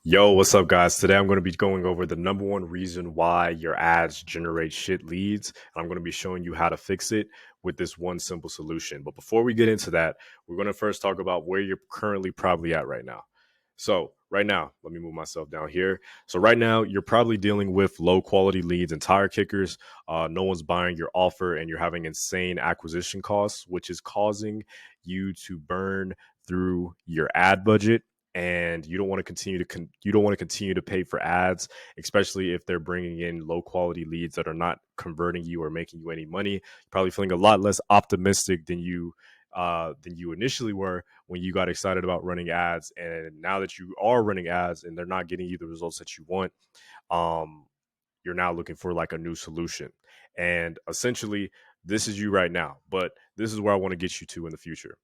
Yo, what's up, guys? Today I'm going to be going over the number one reason why your ads generate shit leads. And I'm going to be showing you how to fix it with this one simple solution. But before we get into that, we're going to first talk about where you're currently probably at right now. So, right now, let me move myself down here. So, right now, you're probably dealing with low quality leads and tire kickers. No one's buying your offer, and you're having insane acquisition costs, which is causing you to burn through your ad budget, and you don't want to you don't want to continue to pay for ads, especially if they're bringing in low quality leads that are not converting you or making you any money. You're probably feeling a lot less optimistic than you initially were when you got excited about running ads, and now that you are running ads and they're not getting you the results that you want, um, you're now looking for like a new solution. And essentially, this is you right now, but this is where I want to get you to in the future.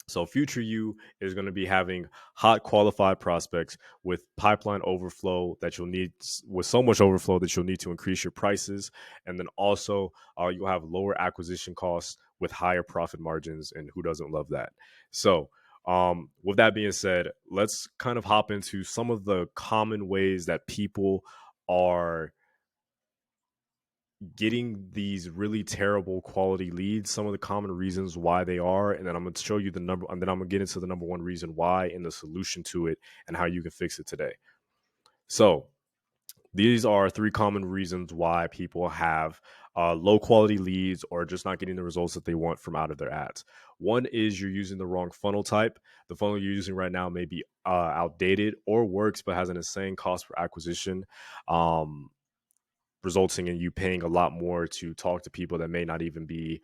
So future you is going to be having hot qualified prospects with pipeline overflow that you'll need, with so much overflow that you'll need to increase your prices. And then also you'll have lower acquisition costs with higher profit margins. And who doesn't love that? So with that being said, let's kind of hop into some of the common ways that people are getting these really terrible quality leads, some of the common reasons why they are, and then I'm going to show you the number, and then I'm going to get into the number one reason why and the solution to it and how you can fix it today. So these are three common reasons why people have low quality leads or just not getting the results that they want from out of their ads. One is you're using the wrong funnel type. The funnel you're using right now may be outdated or works, but has an insane cost per acquisition. Resulting in you paying a lot more to talk to people that may not even be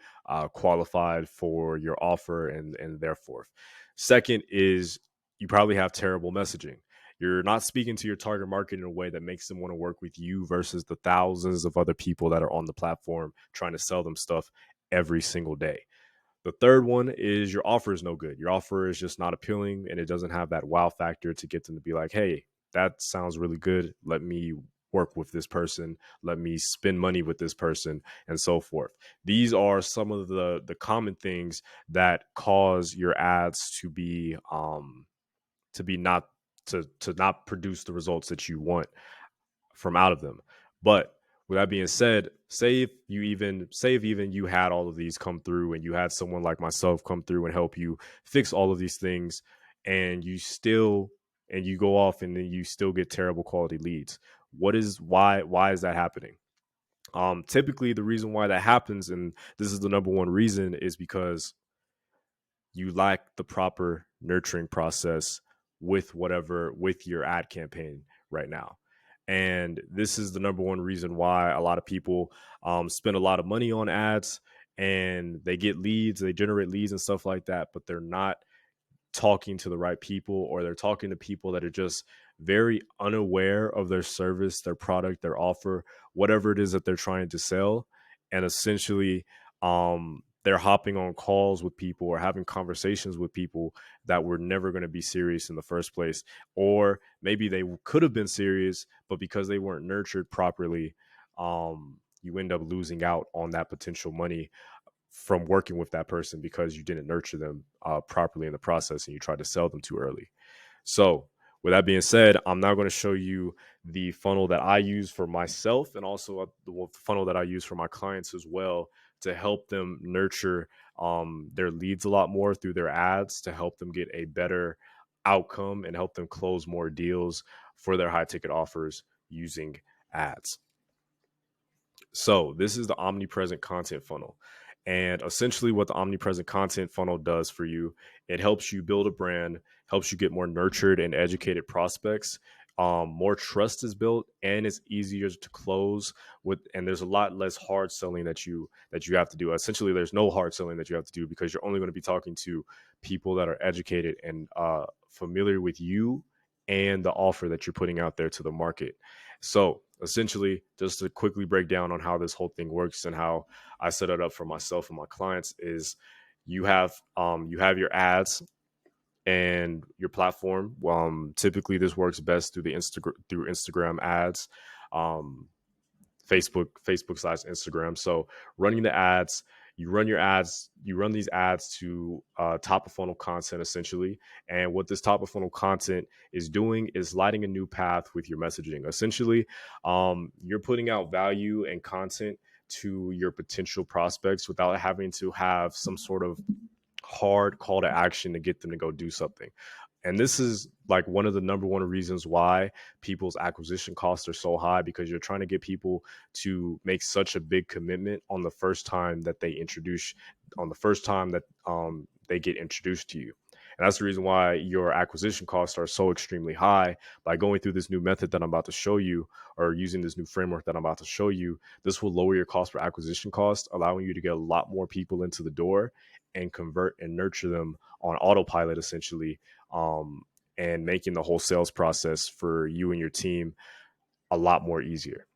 qualified for your offer, and therefore. Second is you probably have terrible messaging. You're not speaking to your target market in a way that makes them want to work with you versus the thousands of other people that are on the platform trying to sell them stuff every single day. The third one is your offer is no good. Your offer is just not appealing, and it doesn't have that wow factor to get them to be like, hey, that sounds really good. Let me work with this person. Let me spend money with this person, and so forth. These are some of the common things that cause your ads to be not to not produce the results that you want from out of them. But with that being said, say if even you had all of these come through and you had someone like myself come through and help you fix all of these things, and you go off and then you still get terrible quality leads. Why is that happening? Typically the reason why that happens, and this is the number one reason, is because you lack the proper nurturing process with your ad campaign right now. And this is the number one reason why a lot of people spend a lot of money on ads, and they get leads, they generate leads and stuff like that, but they're not talking to the right people, or they're talking to people that are just very unaware of their service, their product, their offer, whatever it is that they're trying to sell. And essentially, they're hopping on calls with people or having conversations with people that were never going to be serious in the first place. Or maybe they could have been serious, but because they weren't nurtured properly, you end up losing out on that potential money from working with that person because you didn't nurture them properly in the process and you tried to sell them too early. So, with that being said, I'm now going to show you the funnel that I use for myself, and also the funnel that I use for my clients as well, to help them nurture their leads a lot more through their ads, to help them get a better outcome and help them close more deals for their high ticket offers using ads. So this is the omnipresent content funnel. And essentially what the omnipresent content funnel does for you, it helps you build a brand, helps you get more nurtured and educated prospects. More trust is built, and it's easier to close with, and there's a lot less hard selling that you have to do. Essentially, there's no hard selling that you have to do, because you're only going to be talking to people that are educated and familiar with you and the offer that you're putting out there to the market. So essentially, just to quickly break down on how this whole thing works and how I set it up for myself and my clients, is you have your ads and your platform. Typically, this works best through the Instagram ads, um, Facebook slash Instagram. So running the ads, You run your ads, you run these ads to top of funnel content essentially. And what this top of funnel content is doing is lighting a new path with your messaging. Essentially, you're putting out value and content to your potential prospects without having to have some sort of hard call to action to get them to go do something. And this is like one of the number one reasons why people's acquisition costs are so high, because you're trying to get people to make such a big commitment on the first time that they introduce, on the first time that they get introduced to you. And that's the reason why your acquisition costs are so extremely high. By going through this new method that I'm about to show you, or using this new framework that I'm about to show you, this will lower your cost per acquisition cost, allowing you to get a lot more people into the door and convert and nurture them on autopilot essentially, and making the whole sales process for you and your team a lot more easier.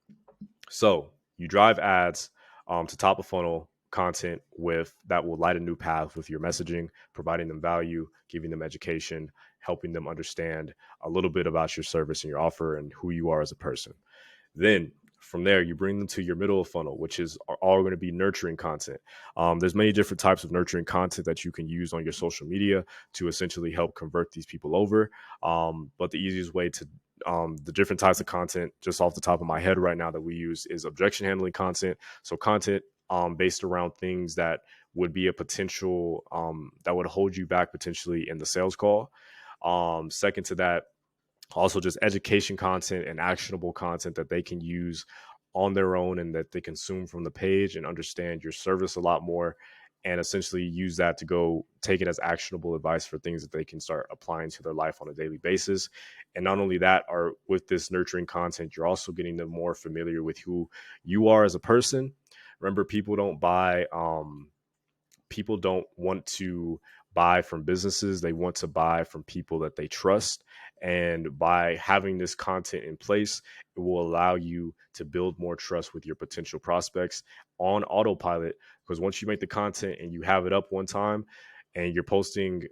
So you drive ads to top of funnel content with that will light a new path with your messaging, providing them value, giving them education, helping them understand a little bit about your service and your offer and who you are as a person. Then from there, you bring them to your middle of funnel, which is all going to be nurturing content. There's many different types of nurturing content that you can use on your social media to essentially help convert these people over. But the easiest way to the different types of content, just off the top of my head right now, that we use is objection handling content. So content based around things that would be a potential that would hold you back potentially in the sales call. Second to that, also just education content and actionable content that they can use on their own and that they consume from the page and understand your service a lot more, and essentially use that to go take it as actionable advice for things that they can start applying to their life on a daily basis. And not only that, are with this nurturing content, you're also getting them more familiar with who you are as a person. Remember, people don't want to buy from businesses. They want to buy from people that they trust. And by having this content in place, it will allow you to build more trust with your potential prospects on autopilot. Because once you make the content and you have it up one time and you're posting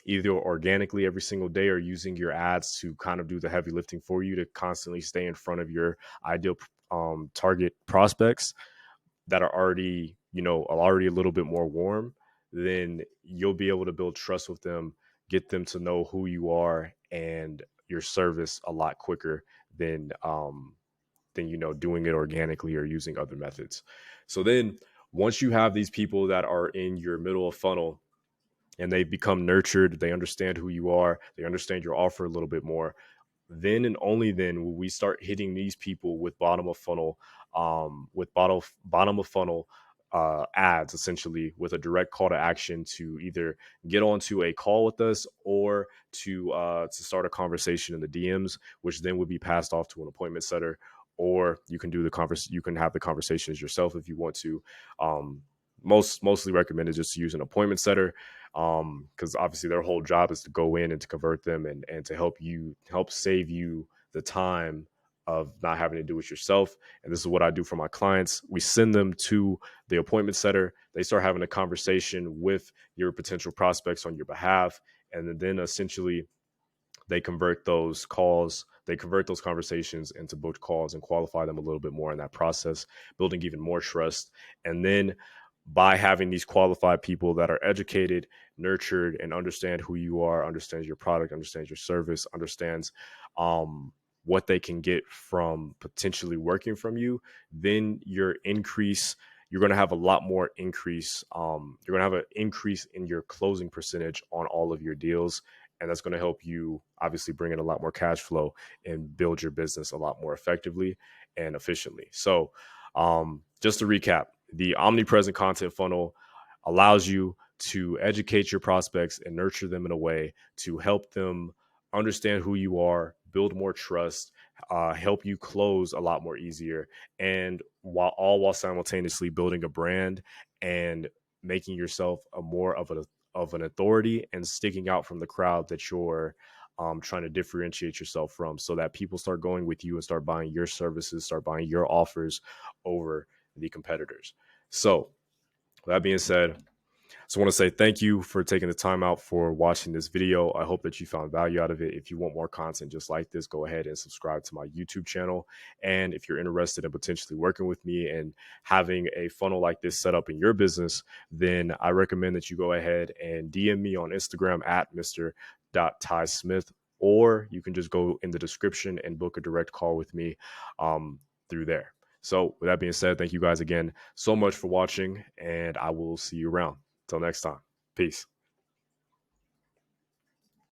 either organically every single day or using your ads to kind of do the heavy lifting for you to constantly stay in front of your ideal target prospects that are already, already a little bit more warm, then you'll be able to build trust with them, get them to know who you are and your service a lot quicker than doing it organically or using other methods. So then once you have these people that are in your middle of funnel and they become nurtured, they understand who you are, they understand your offer a little bit more, then and only then will we start hitting these people with bottom of funnel ads, essentially with a direct call to action to either get onto a call with us or to start a conversation in the DMs, which then would be passed off to an appointment setter, or you can you can have the conversations yourself if you want to. Mostly recommended just to use an appointment setter, because obviously their whole job is to go in and to convert them and to help save you the time of not having to do it yourself. And this is what I do for my clients. We send them to the appointment setter. They start having a conversation with your potential prospects on your behalf. And then essentially they convert those conversations into booked calls and qualify them a little bit more in that process, building even more trust. And then by having these qualified people that are educated, nurtured, and understand who you are, understands your product, understands your service, understands what they can get from potentially working from you, then you're going to have a lot more increase. You're going to have an increase in your closing percentage on all of your deals. And that's going to help you obviously bring in a lot more cash flow and build your business a lot more effectively and efficiently. So just to recap, the omnipresent content funnel allows you to educate your prospects and nurture them in a way to help them understand who you are, build more trust, help you close a lot more easier, and while simultaneously building a brand and making yourself a more of an authority and sticking out from the crowd that you're trying to differentiate yourself from, so that people start going with you and start buying your services, start buying your offers over the competitors. So, with that being said, So I want to say thank you for taking the time out for watching this video. I hope that you found value out of it. If you want more content just like this, go ahead and subscribe to my YouTube channel. And if you're interested in potentially working with me and having a funnel like this set up in your business, then I recommend that you go ahead and DM me on Instagram at Mr.TySmith, or you can just go in the description and book a direct call with me through there. So with that being said, thank you guys again so much for watching, and I will see you around. Till next time. Peace.